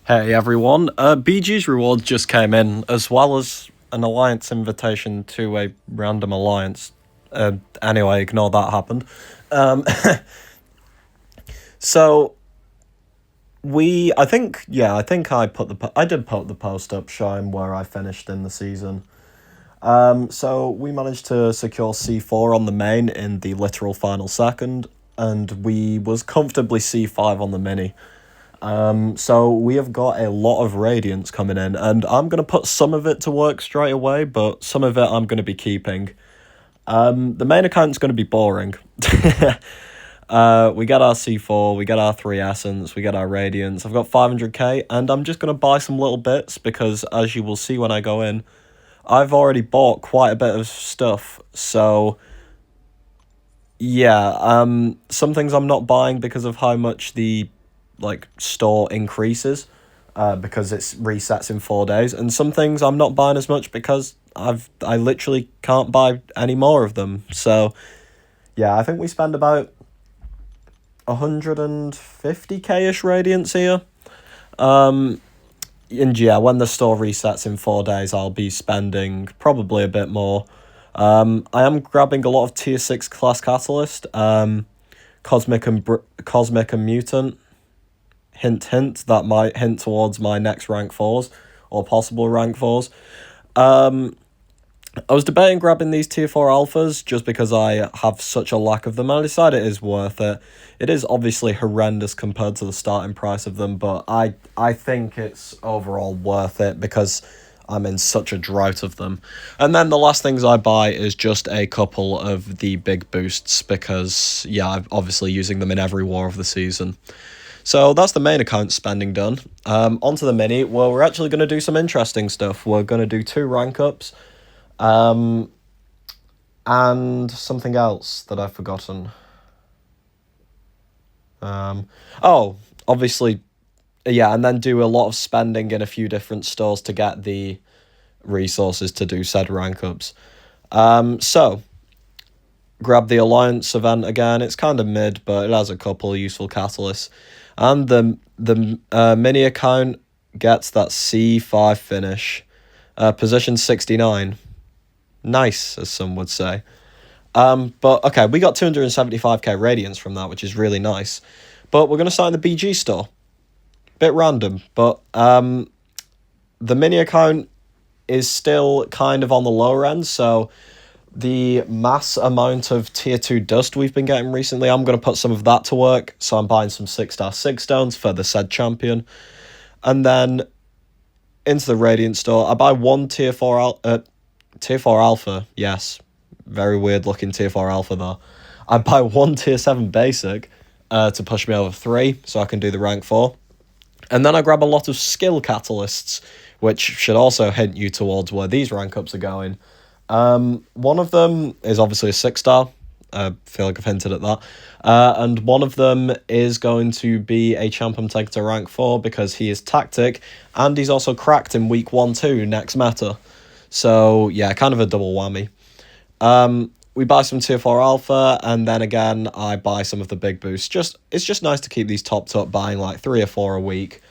Hey everyone, BG's rewards just came in, as well as an alliance invitation to a random alliance. Anyway, ignore that happened. Um, so I did put the post up showing where I finished in the season. So we managed to secure C4 on the main in the literal final second, and we was comfortably C5 on the mini. So we have got a lot of radiance coming in, and I'm going to put some of it to work straight away, but some of it I'm going to be keeping. The main account's going to be boring. We get our C4, we get our 3 Essence, we get our Radiance. I've got 500k, and I'm just going to buy some little bits, because as you will see when I go in, I've already bought quite a bit of stuff, so yeah, some things I'm not buying because of how much the store increases, because it resets in 4 days, and some things I'm not buying as much because I literally can't buy any more of them. So yeah, I think we spend about 150k-ish radiance here. And yeah, when the store resets in 4 days, I'll be spending probably a bit more. I am grabbing a lot of tier 6 class catalyst, cosmic and mutant. Hint, hint, that might hint towards my next rank 4s, or possible rank 4s. I was debating grabbing these tier 4 alphas just because I have such a lack of them, and I decided it is worth it. It is obviously horrendous compared to the starting price of them, but I think it's overall worth it because I'm in such a drought of them. And then the last things I buy is just a couple of the big boosts because, yeah, I'm obviously using them in every war of the season. So that's the main account spending done. Onto the mini, well, we're actually going to do some interesting stuff. We're going to do 2 rank ups, and something else that I've forgotten. Obviously, yeah, and then do a lot of spending in a few different stores to get the resources to do said rank ups. So grab the Alliance event again. It's kind of mid, but it has a couple of useful catalysts. And the mini account gets that C5 finish. Position 69. Nice, as some would say. But okay, we got 275k radiance from that, which is really nice. But we're going to start in the BG store. Bit random, but the mini account is still kind of on the lower end, so the mass amount of tier 2 dust we've been getting recently, I'm going to put some of that to work. So I'm buying some 6-star 6 stones for the said champion. And then into the Radiant store, I buy one tier 4 alpha. Yes, very weird looking tier 4 alpha there. I buy one tier 7 basic to push me over 3 so I can do the rank 4. And then I grab a lot of skill catalysts, which should also hint you towards where these rank ups are going. One of them is obviously a 6-star. I feel like I've hinted at that. And one of them is going to be a champ I'm taking to rank 4 because he is tactic and he's also cracked in week 1-2 next meta. So yeah, kind of a double whammy. We buy some tier 4 alpha, and then again I buy some of the big boosts. It's just nice to keep these topped up, buying like 3 or 4 a week.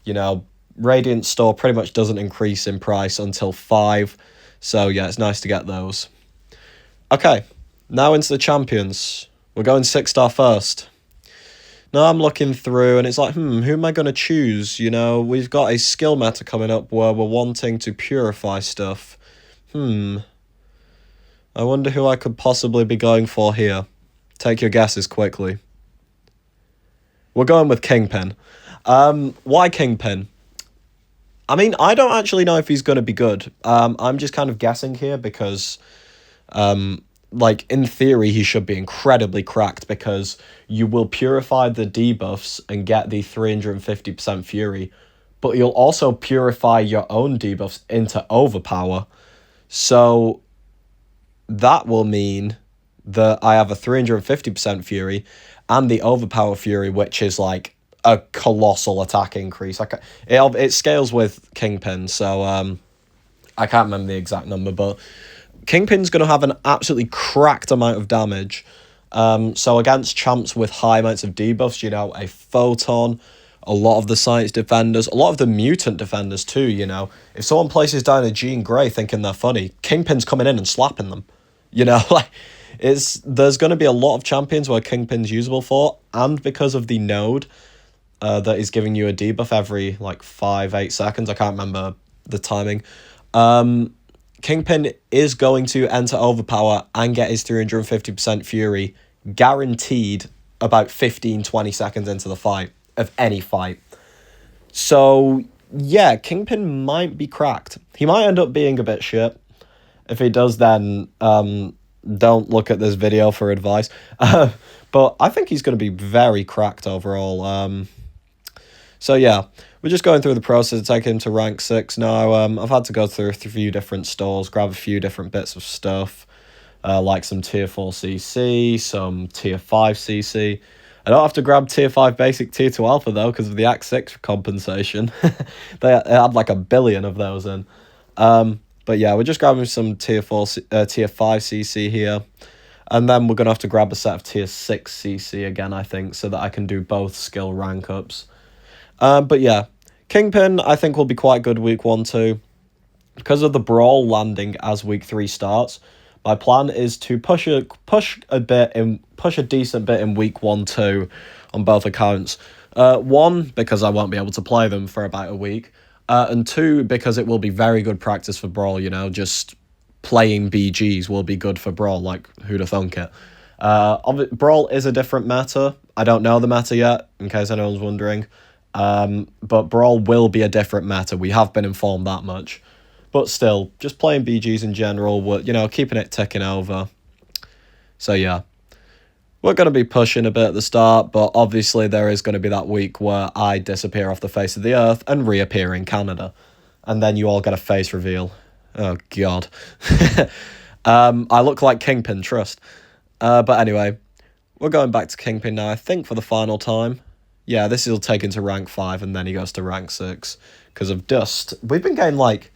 You know, Radiant store pretty much doesn't increase in price until 5. So yeah, it's nice to get those. Okay, now into the champions. We're going 6-star first. Now I'm looking through and it's like, who am I going to choose? You know, we've got a skill meta coming up where we're wanting to purify stuff. I wonder who I could possibly be going for here. Take your guesses quickly. We're going with Kingpin. Why Kingpin? I mean, I don't actually know if he's going to be good. I'm just kind of guessing here because, in theory, he should be incredibly cracked because you will purify the debuffs and get the 350% fury, but you'll also purify your own debuffs into overpower. So that will mean that I have a 350% fury and the overpower fury, which is like a colossal attack increase. It scales with Kingpin, so I can't remember the exact number, but Kingpin's going to have an absolutely cracked amount of damage. So against champs with high amounts of debuffs, you know, a Photon a lot of the science defenders, a lot of the mutant defenders too, you know. If someone places down a Jean Grey thinking they're funny, Kingpin's coming in and slapping them. You know, like, there's going to be a lot of champions where Kingpin's usable for, and because of the node that is giving you a debuff every, like, 5-8 seconds, I can't remember the timing, Kingpin is going to enter Overpower and get his 350% Fury guaranteed about 15-20 seconds into the fight, of any fight. So, yeah, Kingpin might be cracked. He might end up being a bit shit. If he does, then don't look at this video for advice. But I think he's going to be very cracked overall. So, yeah, we're just going through the process to take him to rank 6 now. I've had to go through a few different stores, grab a few different bits of stuff, like some tier 4 CC, some tier 5 CC. I don't have to grab tier 5 basic, tier 2 alpha, though, because of the Act 6 compensation. They had like 1 billion of those in. But yeah, we're just grabbing some tier 5 CC here. And then we're going to have to grab a set of tier 6 CC again, I think, so that I can do both skill rank ups. But yeah, Kingpin, I think, will be quite good week 1-2. Because of the Brawl landing as week 3 starts, my plan is to push a decent bit in week 1-2 on both accounts. 1, because I won't be able to play them for about a week. And 2, because it will be very good practice for Brawl, you know, just playing BGs will be good for Brawl, like, who'd have thunk it. Brawl is a different meta. I don't know the meta yet, in case anyone's wondering. But Brawl will be a different meta. We have been informed that much. But still, just playing BGs in general, you know, keeping it ticking over. So, yeah. We're going to be pushing a bit at the start, but obviously there is going to be that week where I disappear off the face of the earth and reappear in Canada. And then you all get a face reveal. Oh, God. I look like Kingpin, trust. But anyway, we're going back to Kingpin now, I think, for the final time. Yeah, this will take him to rank 5, and then he goes to rank 6. Because of dust. We've been getting, like,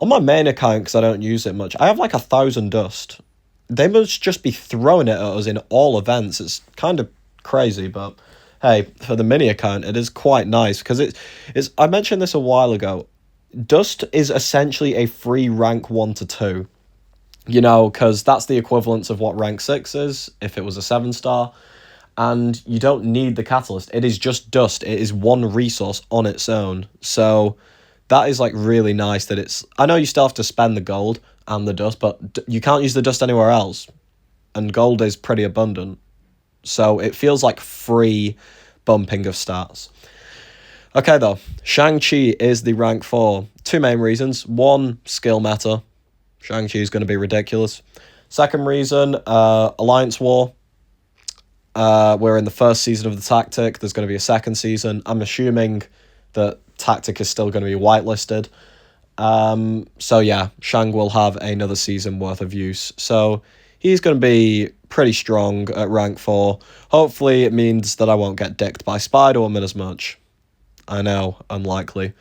on my main account, because I don't use it much, I have, like, 1,000 dust. They must just be throwing it at us in all events. It's kind of crazy, but hey, for the mini account, it is quite nice because it's. I mentioned this a while ago. Dust is essentially a free rank 1-2. You know, because that's the equivalence of what rank 6 is if it was a 7-star. And you don't need the catalyst. It is just dust. It is one resource on its own. So that is, like, really nice that it's... I know you still have to spend the gold and the dust, but you can't use the dust anywhere else. And gold is pretty abundant. So it feels like free bumping of stats. Okay, though. Shang-Chi is the rank 4. 2 main reasons. 1, skill meta. Shang-Chi is going to be ridiculous. Second reason, Alliance War. We're in the first season of the Tactic. There's going to be a second season. I'm assuming that Tactic is still going to be whitelisted. So yeah, Shang will have another season worth of use. So he's going to be pretty strong at rank 4. Hopefully it means that I won't get dicked by Spider-Woman as much. I know, unlikely.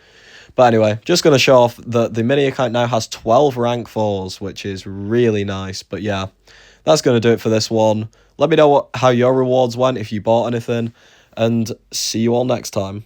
But anyway, just going to show off that the mini account now has 12 rank 4s, which is really nice. But yeah, that's going to do it for this one. Let me know how your rewards went, if you bought anything, and see you all next time.